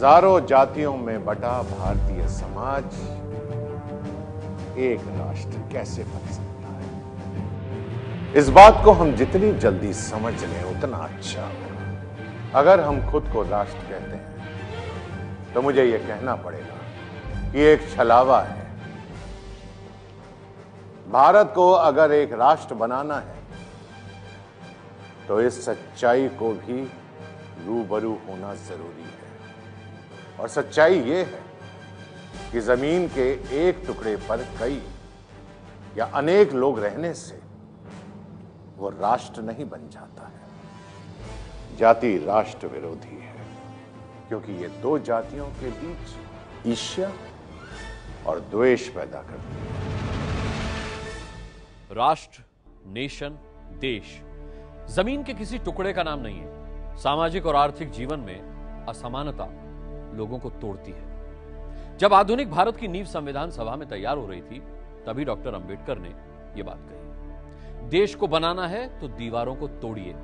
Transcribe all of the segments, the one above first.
हजारों जातियों में बटा भारतीय समाज एक राष्ट्र कैसे बन सकता है, इस बात को हम जितनी जल्दी समझ लें उतना अच्छा होगा। अगर हम खुद को राष्ट्र कहते हैं तो मुझे यह कहना पड़ेगा कि एक छलावा है। भारत को अगर एक राष्ट्र बनाना है तो इस सच्चाई को भी रूबरू होना जरूरी है। और सच्चाई यह है कि जमीन के एक टुकड़े पर कई या अनेक लोग रहने से वो राष्ट्र नहीं बन जाता है। जाति राष्ट्र विरोधी है, क्योंकि ये दो जातियों के बीच ईर्ष्या और द्वेष पैदा करती है। राष्ट्र, नेशन, देश जमीन के किसी टुकड़े का नाम नहीं है। सामाजिक और आर्थिक जीवन में असमानता लोगों को तोड़ती है। जब आधुनिक भारत की नींव संविधान सभा में तैयार हो रही थी, तभी डॉक्टर अंबेडकर ने यह बात कही, देश को बनाना है तो दीवारों को तोड़िए,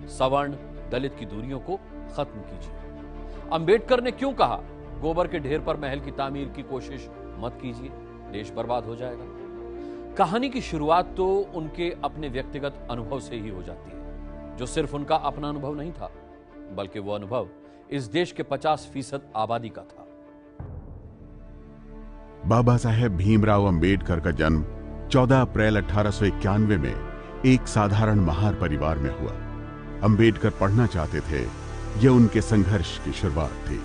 सवर्ण दलित की दूरियों को खत्म कीजिए। अंबेडकर ने क्यों कहा, गोबर के ढेर पर महल की तामीर की कोशिश मत कीजिए, देश बर्बाद हो जाएगा। कहानी की शुरुआत तो उनके अपने व्यक्तिगत अनुभव से ही हो जाती है, जो सिर्फ उनका अपना अनुभव नहीं था, बल्कि वो अनुभव इस देश के 50% आबादी का था। बाबा साहेब भीमराव अंबेडकर का जन्म 14 अप्रैल 1891 में एक साधारण महार परिवार में हुआ। अंबेडकर पढ़ना चाहते थे, यह उनके संघर्ष की शुरुआत थी।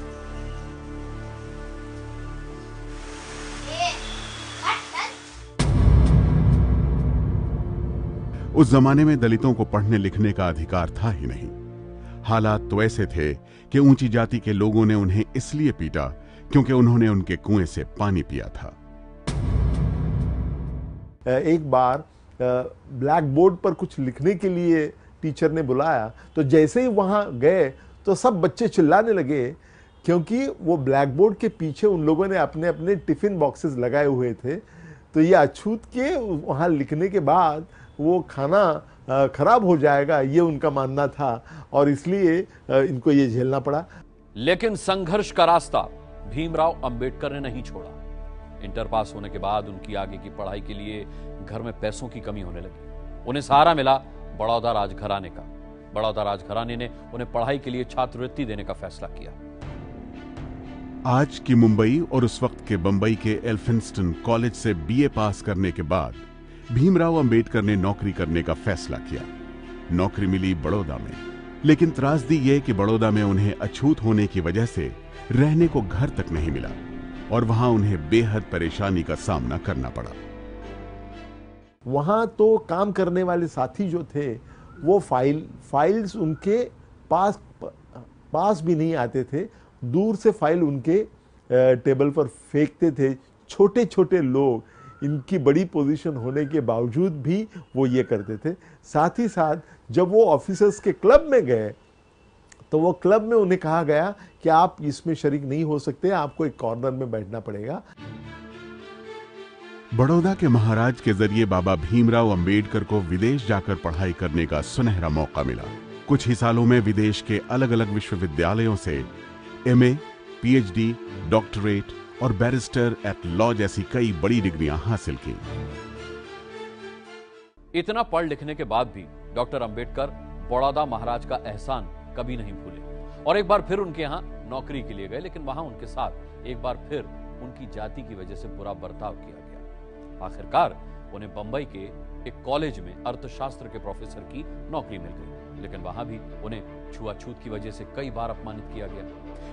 उस जमाने में दलितों को पढ़ने लिखने का अधिकार था ही नहीं। हालात तो ऐसे थे कि ऊंची जाति के लोगों ने उन्हें इसलिए पीटा क्योंकि उन्होंने उनके कुएं से पानी पिया था। एक बार ब्लैक बोर्ड पर कुछ लिखने के लिए टीचर ने बुलाया, तो जैसे ही वहां गए तो सब बच्चे चिल्लाने लगे, क्योंकि वो ब्लैक बोर्ड के पीछे उन लोगों ने अपने अपने टिफिन बॉक्सेस लगाए हुए थे। तो ये अछूत के वहां लिखने के बाद वो खाना खराब हो जाएगा, ये उनका मानना था, और इसलिए इनको ये झेलना पड़ा। लेकिन संघर्ष का रास्ता भीमराव अंबेडकर ने नहीं छोड़ा। इंटर पास होने के बाद उनकी आगे की पढ़ाई के लिए घर में पैसों की कमी होने लगी। उन्हें सहारा मिला बड़ौदा राजघराने का। बड़ौदा राजघराने ने उन्हें पढ़ाई के लिए छात्रवृत्ति देने का फैसला किया। आज की मुंबई और उस वक्त के बंबई के एल्फिंस्टन कॉलेज से बीए पास करने के बाद भीमराव अंबेडकर ने नौकरी करने का फैसला किया। नौकरी मिली बड़ौदा में, लेकिन त्रासदी यह कि बड़ौदा में उन्हें अछूत होने की वजह से रहने को घर तक नहीं मिला और वहां उन्हें बेहद परेशानी का सामना करना पड़ा। वहां तो काम करने वाले साथी जो थे वो फाइल्स उनके पास भी नहीं आते थे। दूर से फाइल उनके टेबल पर फेंकते थे। छोटे छोटे लोग, इनकी बड़ी पोजीशन होने के बावजूद भी वो ये करते थे। साथ ही साथ जब वो ऑफिसर्स के क्लब में गए तो वो क्लब में उन्हें कहा गया कि आप इसमें शरीक नहीं हो सकते, आपको एक कॉर्नर में बैठना पड़ेगा। बड़ौदा के महाराज के जरिए बाबा भीमराव अंबेडकर को विदेश जाकर पढ़ाई करने का सुनहरा मौका मिला। कुछ ही सालों में विदेश के अलग अलग विश्वविद्यालयों से एमए, पीएचडी, डॉक्टरेट और बैरिस्टर एट लॉ जैसी कई बड़ी डिग्रियां हासिल की। इतना पढ़ लिखने के बाद भी डॉक्टर अंबेडकर बड़ौदा महाराज का एहसान कभी नहीं भूले और एक बार फिर उनके यहां नौकरी के लिए गए। लेकिन वहां उनके साथ एक बार फिर उनकी जाति की वजह से बुरा बर्ताव किया गया। आखिरकार उन्हें बंबई के एक कॉलेज में अर्थशास्त्र के प्रोफेसर की नौकरी मिल गई, लेकिन वहां भी उन्हें छुआछूत की वजह से कई बार अपमानित किया गया।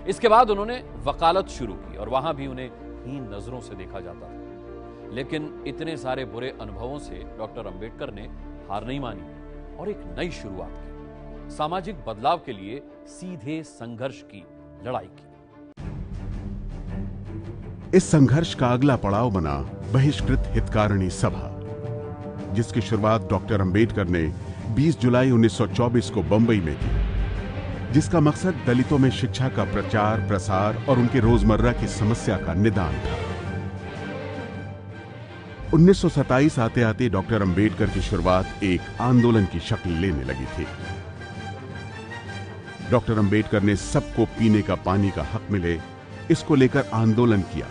इसके बाद उन्होंने वकालत शुरू की और वहां भी उन्हें हीन नजरों से देखा जाता था। लेकिन इतने सारे बुरे अनुभवों से डॉक्टर अंबेडकर ने हार नहीं मानी और एक नई शुरुआत की। सामाजिक बदलाव के लिए सीधे संघर्ष की लड़ाई की। इस संघर्ष का अगला पड़ाव बना बहिष्कृत हितकारिणी सभा, जिसकी शुरुआत डॉक्टर अंबेडकर ने 20 जुलाई 1924 को बंबई में की, जिसका मकसद दलितों में शिक्षा का प्रचार प्रसार और उनके रोजमर्रा की समस्या का निदान था। 1927 आते आते डॉक्टर अंबेडकर की शुरुआत एक आंदोलन की शक्ल लेने लगी थी। डॉक्टर अंबेडकर ने सबको पीने का पानी का हक मिले, इसको लेकर आंदोलन किया।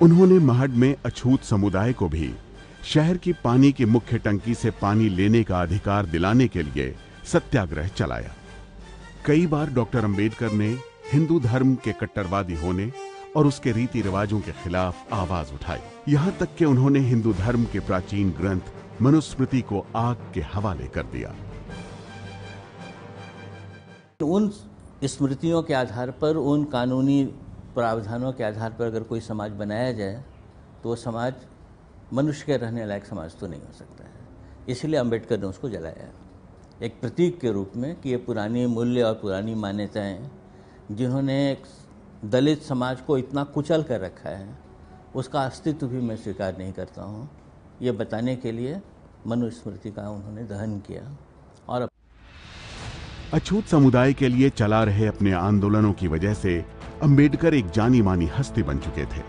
उन्होंने महड में अछूत समुदाय को भी शहर की पानी की मुख्य टंकी से पानी लेने का अधिकार दिलाने के लिए सत्याग्रह चलाया। कई बार डॉक्टर अंबेडकर ने हिंदू धर्म के कट्टरवादी होने और उसके रीति रिवाजों के खिलाफ आवाज उठाई। यहां तक कि उन्होंने हिंदू धर्म के प्राचीन ग्रंथ मनुस्मृति को आग के हवाले कर दिया। उन स्मृतियों के आधार पर, उन कानूनी प्रावधानों के आधार पर अगर कोई समाज बनाया जाए तो वो समाज मनुष्य के रहने लायक समाज तो नहीं हो सकता है। इसलिए अंबेडकर ने उसको जलाया एक प्रतीक के रूप में कि ये पुरानी मूल्य और पुरानी मान्यताएं जिन्होंने दलित समाज को इतना कुचल कर रखा है, उसका अस्तित्व भी मैं स्वीकार नहीं करता हूँ। ये बताने के लिए मनुस्मृति का उन्होंने दहन किया। और अछूत समुदाय के लिए चला रहे अपने आंदोलनों की वजह से अंबेडकर एक जानी मानी हस्ती बन चुके थे।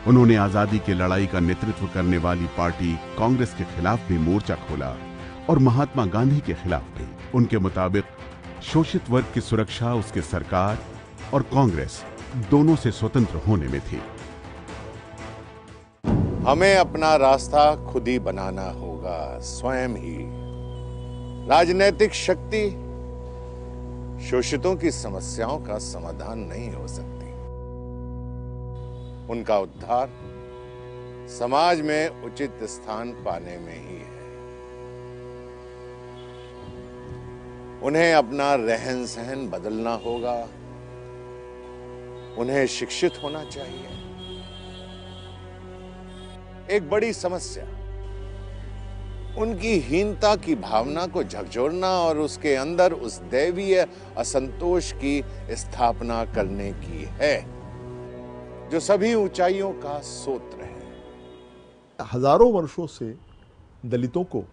उन्होंने आजादी की लड़ाई का नेतृत्व करने वाली पार्टी कांग्रेस के खिलाफ भी मोर्चा खोला और महात्मा गांधी के खिलाफ भी। उनके मुताबिक शोषित वर्ग की सुरक्षा उसकी सरकार और कांग्रेस दोनों से स्वतंत्र होने में थी। हमें अपना रास्ता खुद ही बनाना होगा, स्वयं ही। राजनीतिक शक्ति शोषितों की समस्याओं का समाधान नहीं हो सकती। उनका उद्धार समाज में उचित स्थान पाने में ही है। उन्हें अपना रहन सहन बदलना होगा, उन्हें शिक्षित होना चाहिए। एक बड़ी समस्या उनकी हीनता की भावना को झकझोरना और उसके अंदर उस दैवीय असंतोष की स्थापना करने की है जो सभी ऊंचाइयों का सूत्र है। हजारों वर्षों से दलितों को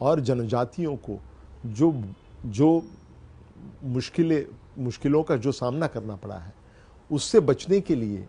और जनजातियों को जो मुश्किलों का जो सामना करना पड़ा है, उससे बचने के लिए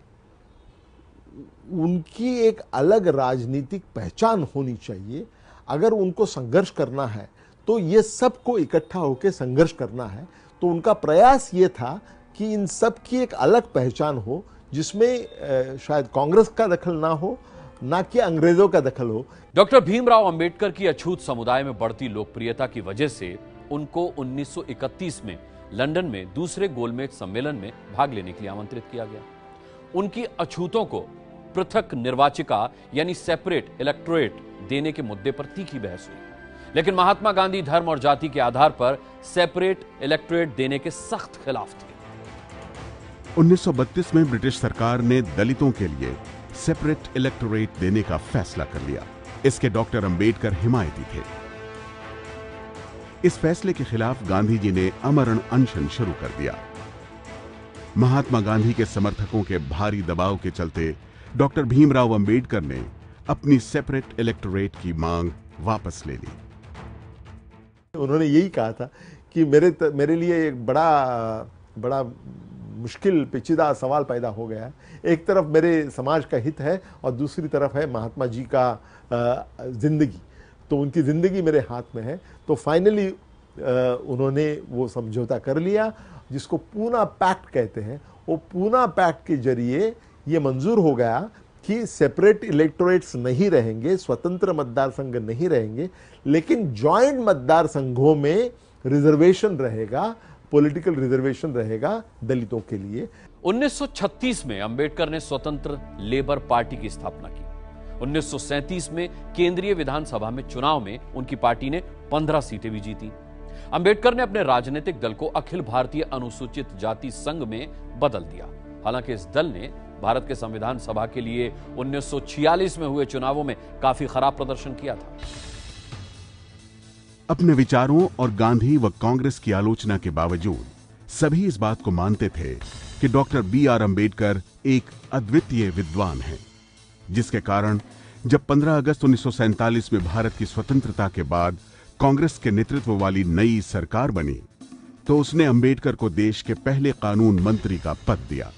उनकी एक अलग राजनीतिक पहचान होनी चाहिए। अगर उनको संघर्ष करना है तो ये सबको इकट्ठा होकर संघर्ष करना है। तो उनका प्रयास ये था कि इन सब की एक अलग पहचान हो, जिसमें शायद कांग्रेस का दखल ना हो, ना कि अंग्रेजों का दखल हो। डॉक्टर भीमराव अंबेडकर की अछूत समुदाय में बढ़ती लोकप्रियता की वजह से उनको 1931 में लंदन में दूसरे गोलमेज सम्मेलन में भाग लेने के लिए आमंत्रित किया गया। उनकी अछूतों को पृथक निर्वाचिका यानी सेपरेट इलेक्टोरेट देने के मुद्दे पर तीखी बहस हुई, लेकिन महात्मा गांधी धर्म और जाति के आधार पर सेपरेट इलेक्टोरेट देने के सख्त खिलाफ थे। 1932 में ब्रिटिश सरकार ने दलितों के लिए सेपरेट इलेक्टोरेट देने का फैसला कर लिया। इसके डॉक्टर अंबेडकर हिमायती थे। इस फैसले के खिलाफ गांधी जी ने अमरण अनशन शुरू कर दिया। महात्मा गांधी के समर्थकों के भारी दबाव के चलते डॉक्टर भीमराव अंबेडकर ने अपनी सेपरेट इलेक्टोरेट की मांग वापस ले ली। उन्होंने यही कहा था कि मेरे लिए एक बड़ा मुश्किल पेचीदा सवाल पैदा हो गया है। एक तरफ मेरे समाज का हित है और दूसरी तरफ है महात्मा जी का जिंदगी। तो उनकी जिंदगी मेरे हाथ में है। तो फाइनली उन्होंने वो समझौता कर लिया, जिसको पूना पैक्ट कहते हैं। वो पूना पैक्ट के जरिए ये मंजूर हो गया कि सेपरेट इलेक्टोरेट्स नहीं रहेंगे, स्वतंत्र मतदार संघ नहीं रहेंगे, लेकिन जॉइंट मतदार संघों में रिजर्वेशन रहेगा, पॉलिटिकल रिजर्वेशन रहेगा दलितों के लिए। 1936 में अंबेडकर ने स्वतंत्र लेबर पार्टी की स्थापना की। 1937 में केंद्रीय विधानसभा में चुनाव में उनकी पार्टी ने 15 सीटें भी जीती। अंबेडकर ने अपने राजनीतिक दल को अखिल भारतीय अनुसूचित जाति संघ में बदल दिया। हालांकि इस दल ने भारत के संविधान सभा के लिए 1946 में हुए चुनावों में काफी खराब प्रदर्शन किया था। अपने विचारों और गांधी व कांग्रेस की आलोचना के बावजूद सभी इस बात को मानते थे कि डॉक्टर B.R. अंबेडकर एक अद्वितीय विद्वान हैं, जिसके कारण जब 15 अगस्त 1947 में भारत की स्वतंत्रता के बाद कांग्रेस के नेतृत्व वाली नई सरकार बनी, तो उसने अंबेडकर को देश के पहले कानून मंत्री का पद दिया।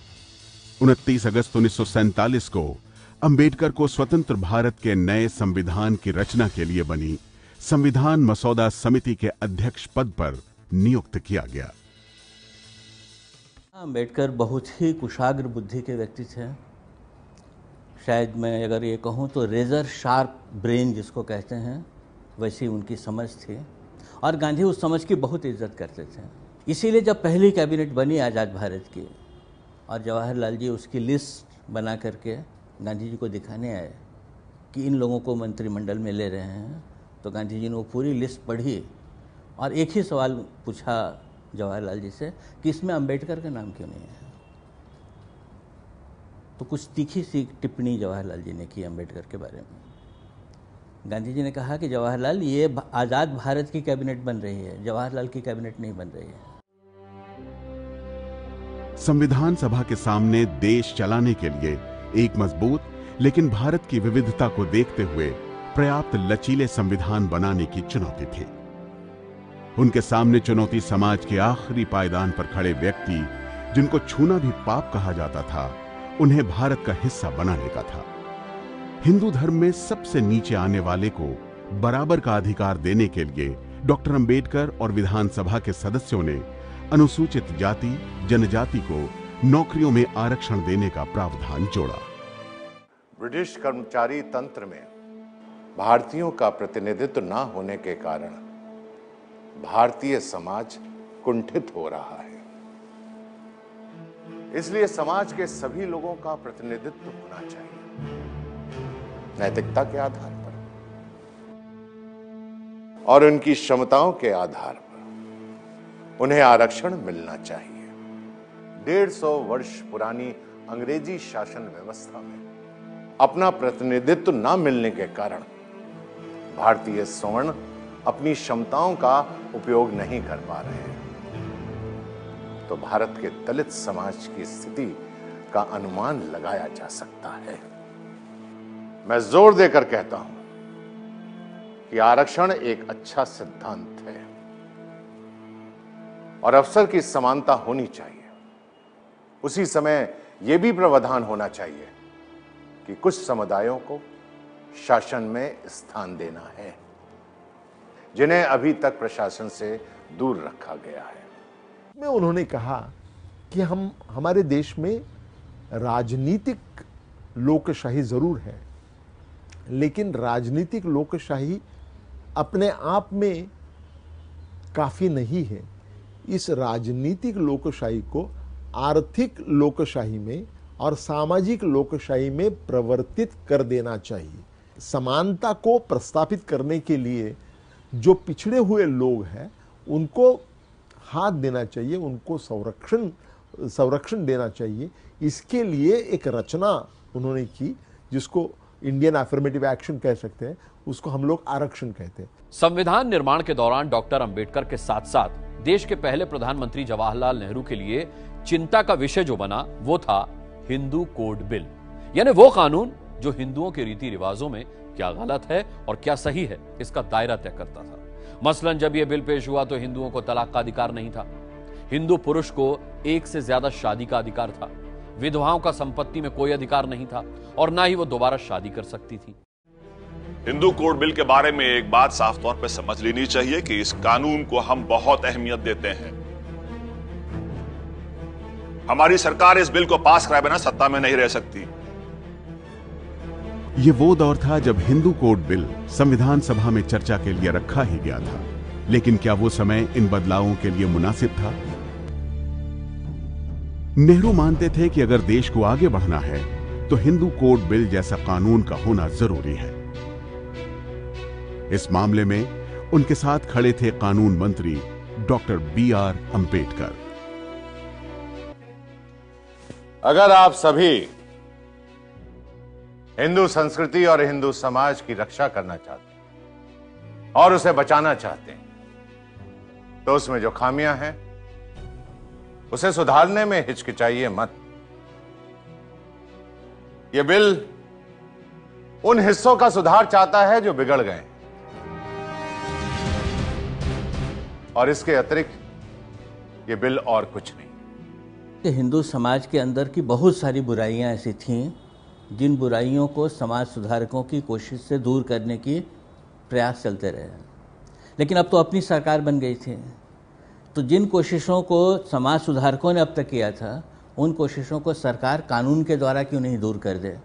29 अगस्त 1947 को अंबेडकर को स्वतंत्र भारत के नए संविधान की रचना के लिए बनी संविधान मसौदा समिति के अध्यक्ष पद पर नियुक्त किया गया। अम्बेडकर बहुत ही कुशाग्र बुद्धि के व्यक्ति थे। शायद मैं अगर ये कहूँ तो रेजर शार्प ब्रेन जिसको कहते हैं, वैसी उनकी समझ थी और गांधी उस समझ की बहुत इज्जत करते थे। इसीलिए जब पहली कैबिनेट बनी आज़ाद भारत की और जवाहरलाल जी उसकी लिस्ट बना करके गांधी जी को दिखाने आए कि इन लोगों को मंत्रिमंडल में ले रहे हैं, तो गांधी जी ने वो पूरी लिस्ट पढ़ी और एक ही सवाल पूछा जवाहरलाल जी से कि इसमें अंबेडकर का नाम क्यों नहीं है। तो कुछ तीखी सी टिप्पणी जवाहरलाल जी ने की अंबेडकर के बारे में। गांधी जी ने कहा कि जवाहरलाल, ये आज़ाद भारत की कैबिनेट बन रही है, जवाहरलाल की कैबिनेट नहीं बन रही है। संविधान सभा के सामने देश चलाने के लिए एक मजबूत लेकिन भारत की विविधता को देखते हुए पर्याप्त लचीले संविधान बनाने की चुनौती थी। उनके सामने चुनौती समाज के आखिरी पायदान पर खड़े व्यक्ति, जिनको छूना भी पाप कहा जाता था, उन्हें भारत का हिस्सा बनाने का था। हिंदू धर्म में सबसे नीचे आने वाले को बराबर का अधिकार देने के लिए डॉक्टर अंबेडकर और विधानसभा के सदस्यों ने अनुसूचित जाति जनजाति को नौकरियों में आरक्षण देने का प्रावधान जोड़ा। ब्रिटिश कर्मचारी तंत्र में भारतीयों का प्रतिनिधित्व न होने के कारण भारतीय समाज कुंठित हो रहा है। इसलिए समाज के सभी लोगों का प्रतिनिधित्व होना चाहिए, नैतिकता के आधार पर और उनकी क्षमताओं के आधार पर उन्हें आरक्षण मिलना चाहिए। 150 वर्ष पुरानी अंग्रेजी शासन व्यवस्था में अपना प्रतिनिधित्व न मिलने के कारण भारतीय सवर्ण अपनी क्षमताओं का उपयोग नहीं कर पा रहे हैं। तो भारत के दलित समाज की स्थिति का अनुमान लगाया जा सकता है। मैं जोर देकर कहता हूं कि आरक्षण एक अच्छा सिद्धांत है और अवसर की समानता होनी चाहिए। उसी समय यह भी प्रावधान होना चाहिए कि कुछ समुदायों को शासन में स्थान देना है, जिन्हें अभी तक प्रशासन से दूर रखा गया है। में उन्होंने कहा कि हमारे देश में राजनीतिक लोकशाही जरूर है, लेकिन राजनीतिक लोकशाही अपने आप में काफी नहीं है। इस राजनीतिक लोकशाही को आर्थिक लोकशाही में और सामाजिक लोकशाही में परिवर्तित कर देना चाहिए। समानता को प्रस्तापित करने के लिए जो पिछड़े हुए लोग हैं उनको हाथ देना चाहिए, उनको संरक्षण देना चाहिए। इसके लिए एक रचना उन्होंने की जिसको इंडियन अफर्मेटिव एक्शन कह सकते हैं, उसको हम लोग आरक्षण कहते हैं। संविधान निर्माण के दौरान डॉक्टर अंबेडकर के साथ साथ देश के पहले प्रधानमंत्री जवाहरलाल नेहरू के लिए चिंता का विषय जो बना वो था हिंदू कोड बिल, यानी वो कानून जो हिंदुओं के रीति रिवाजों में क्या गलत है और क्या सही है इसका दायरा तय करता था। मसलन जब यह बिल पेश हुआ तो हिंदुओं को तलाक का अधिकार नहीं था, हिंदू पुरुष को एक से ज्यादा शादी का अधिकार था, विधवाओं का संपत्ति में कोई अधिकार नहीं था और ना ही वो दोबारा शादी कर सकती थी। हिंदू कोड बिल के बारे में एक बात साफ तौर पर समझ लेनी चाहिए कि इस कानून को हम बहुत अहमियत देते हैं। हमारी सरकार इस बिल को पास कराए बिना सत्ता में नहीं रह सकती। ये वो दौर था जब हिंदू कोड बिल संविधान सभा में चर्चा के लिए रखा ही गया था, लेकिन क्या वो समय इन बदलावों के लिए मुनासिब था? नेहरू मानते थे कि अगर देश को आगे बढ़ना है तो हिंदू कोड बिल जैसा कानून का होना जरूरी है। इस मामले में उनके साथ खड़े थे कानून मंत्री डॉक्टर B.R. अंबेडकर। अगर आप सभी हिंदू संस्कृति और हिंदू समाज की रक्षा करना चाहते हैं और उसे बचाना चाहते हैं, तो उसमें जो खामियां हैं उसे सुधारने में हिचकिचाइए मत। यह बिल उन हिस्सों का सुधार चाहता है जो बिगड़ गए और इसके अतिरिक्त यह बिल और कुछ नहीं। हिंदू समाज के अंदर की बहुत सारी बुराइयां ऐसी थीं जिन बुराइयों को समाज सुधारकों की कोशिश से दूर करने की प्रयास चलते रहे, लेकिन अब तो अपनी सरकार बन गई थी। तो जिन कोशिशों को समाज सुधारकों ने अब तक किया था, उन कोशिशों को सरकार कानून के द्वारा क्यों नहीं दूर कर दे,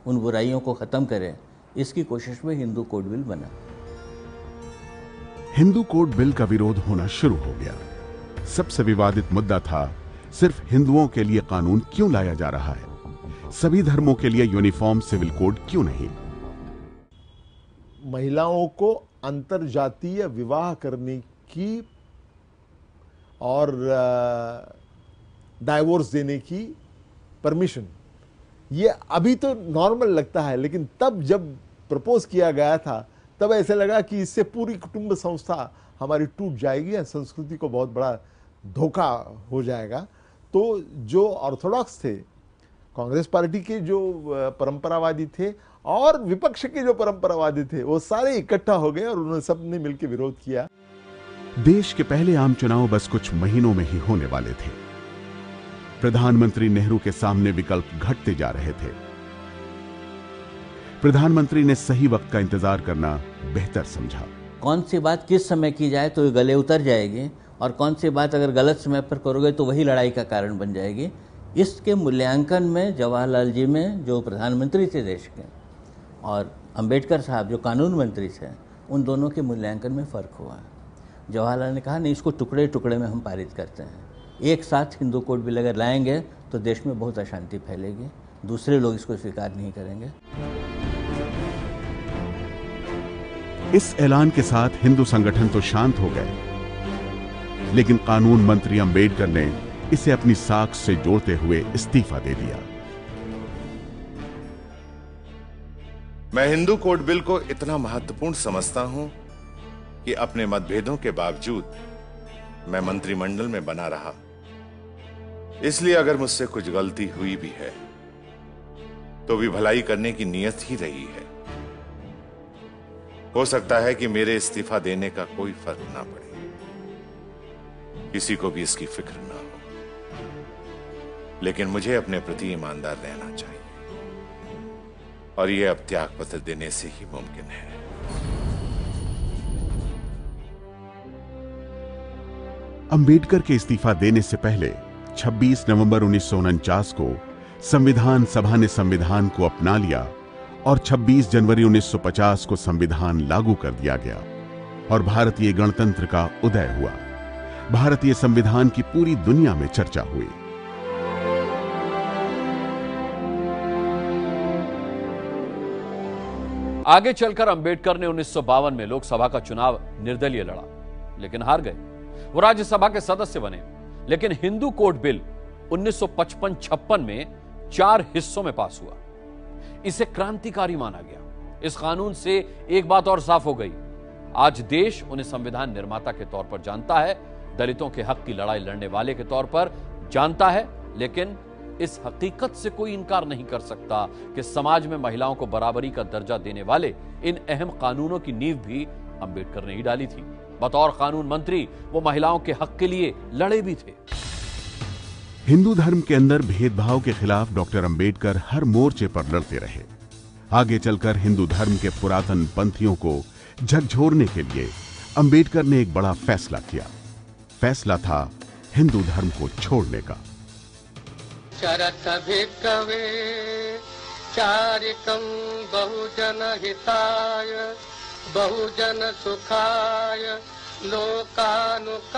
उन बुराइयों को ख़त्म करे, इसकी कोशिश में हिंदू कोड बिल बना। हिंदू कोड बिल का विरोध होना शुरू हो गया। सबसे विवादित मुद्दा था सिर्फ हिंदुओं के लिए कानून क्यों लाया जा रहा है, सभी धर्मों के लिए यूनिफॉर्म सिविल कोड क्यों नहीं। महिलाओं को अंतरजातीय विवाह करने की और डाइवोर्स देने की परमिशन, ये अभी तो नॉर्मल लगता है, लेकिन तब जब प्रपोज किया गया था तब ऐसे लगा कि इससे पूरी कुटुंब संस्था हमारी टूट जाएगी, संस्कृति को बहुत बड़ा धोखा हो जाएगा। तो जो ऑर्थोडॉक्स थे, कांग्रेस पार्टी के जो परंपरावादी थे और विपक्ष के जो परंपरावादी थे, वो सारे इकट्ठा हो गए और उन्होंने सबने मिलकर विरोध किया। देश के पहले आम चुनाव बस कुछ महीनों में ही होने वाले थे। प्रधानमंत्री नेहरू के सामने विकल्प घटते जा रहे थे। प्रधानमंत्री ने सही वक्त का इंतजार करना बेहतर समझा। कौन सी बात किस समय की जाए तो गले उतर जाएगी, और कौन सी बात अगर गलत समय पर करोगे तो वही लड़ाई का कारण बन जाएगी। इसके मूल्यांकन में जवाहरलाल जी में, जो प्रधानमंत्री थे देश के, और अंबेडकर साहब जो कानून मंत्री थे, उन दोनों के मूल्यांकन में फ़र्क हुआ। जवाहरलाल ने कहा नहीं, इसको टुकड़े टुकड़े में हम पारित करते हैं, एक साथ हिंदू कोड बिल अगर लाएंगे तो देश में बहुत अशांति फैलेगी, दूसरे लोग इसको स्वीकार नहीं करेंगे। इस ऐलान के साथ हिंदू संगठन तो शांत हो गए, लेकिन कानून मंत्री अंबेडकर ने इसे अपनी साख से जोड़ते हुए इस्तीफा दे दिया। मैं हिंदू कोड बिल को इतना महत्वपूर्ण समझता हूं कि अपने मतभेदों के बावजूद मैं मंत्रिमंडल में बना रहा। इसलिए अगर मुझसे कुछ गलती हुई भी है तो भी भलाई करने की नीयत ही रही है। हो सकता है कि मेरे इस्तीफा देने का कोई फर्क ना पड़े, किसी को भी इसकी फिक्र ना हो, लेकिन मुझे अपने प्रति ईमानदार रहना चाहिए, और यह अब त्यागपत्र देने से ही मुमकिन है। अंबेडकर के इस्तीफा देने से पहले 26 नवंबर 1949 को संविधान सभा ने संविधान को अपना लिया और 26 जनवरी 1950 को संविधान लागू कर दिया गया और भारतीय गणतंत्र का उदय हुआ। भारतीय संविधान की पूरी दुनिया में चर्चा हुई। आगे चलकर अंबेडकर ने 1952 में लोकसभा का चुनाव निर्दलीय लड़ा, लेकिन हार गए। वो राज्यसभा के सदस्य बने, लेकिन हिंदू कोड बिल 1955-56 में 4 हिस्सों में पास हुआ। इसे क्रांतिकारी माना गया। इस कानून से एक बात और साफ हो गई, आज देश उन्हें संविधान निर्माता के तौर पर जानता है, दलितों के हक की लड़ाई लड़ने वाले के तौर पर जानता है, लेकिन इस हकीकत से कोई इनकार नहीं कर सकता कि समाज में महिलाओं को बराबरी का दर्जा देने वाले इन अहम कानूनों की नींव भी अंबेडकर ने ही डाली थी। बतौर कानून मंत्री वो महिलाओं के हक के लिए लड़े भी थे। हिंदू धर्म के अंदर भेदभाव के खिलाफ डॉक्टर अंबेडकर हर मोर्चे पर लड़ते रहे। आगे चलकर हिंदू धर्म के पुरातन पंथियों को झकझोरने के लिए अंबेडकर ने एक बड़ा फैसला किया। फैसला था हिंदू धर्म को छोड़ने का। चरत भिक्खवे चारिकं बहुजन हिताय बहुजन सुखाय लोकानुकंपाय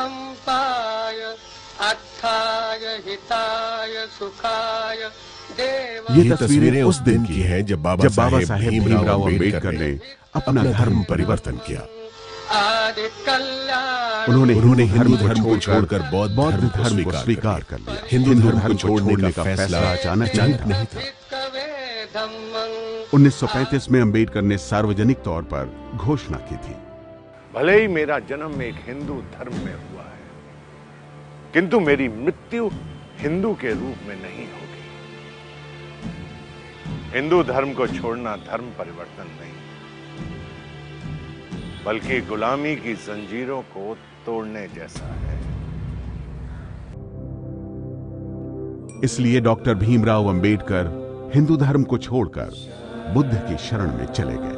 अर्थाय हिताय सुखाय देव। ये तस्वीरें उस दिन की हैं जब बाबा साहेब भीमराव अंबेडकर ने अपना धर्म परिवर्तन किया। उन्होंने हिंदू धर्म को छोड़कर बौद्ध धर्म को स्वीकार कर लिया। हिंदू धर्म को छोड़ने का फैसला अचानक नहीं था। 1935 में अंबेडकर ने सार्वजनिक तौर पर घोषणा की थी, भले ही मेरा जन्म एक हिंदू धर्म में हुआ है, किंतु मेरी मृत्यु हिंदू के रूप में नहीं होगी। हिंदू धर्म को छोड़ना धर्म परिवर्तन नहीं, बल्कि गुलामी की जंजीरों को तोड़ने जैसा है। इसलिए डॉक्टर भीमराव अंबेडकर हिंदू धर्म को छोड़कर बुद्ध की शरण में चले गए।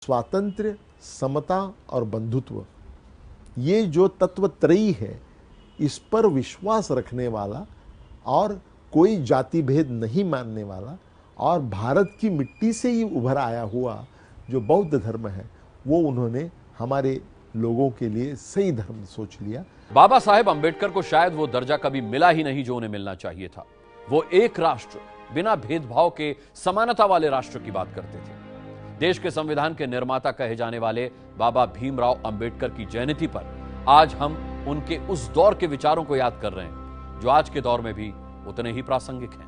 स्वातंत्र्य, समता और बंधुत्व, ये जो तत्वत्रयी है, इस पर विश्वास रखने वाला और कोई जाति भेद नहीं मानने वाला और भारत की मिट्टी से ही उभर आया हुआ जो बौद्ध धर्म है, वो उन्होंने हमारे लोगों के लिए सही धर्म सोच लिया। बाबा साहेब अंबेडकर को शायद वो दर्जा कभी मिला ही नहीं जो उन्हें मिलना चाहिए था। वो एक राष्ट्र, बिना भेदभाव के समानता वाले राष्ट्र की बात करते थे। देश के संविधान के निर्माता कहे जाने वाले बाबा भीमराव अंबेडकर की जयंती पर आज हम उनके उस दौर के विचारों को याद कर रहे हैं जो आज के दौर में भी उतने ही प्रासंगिक हैं।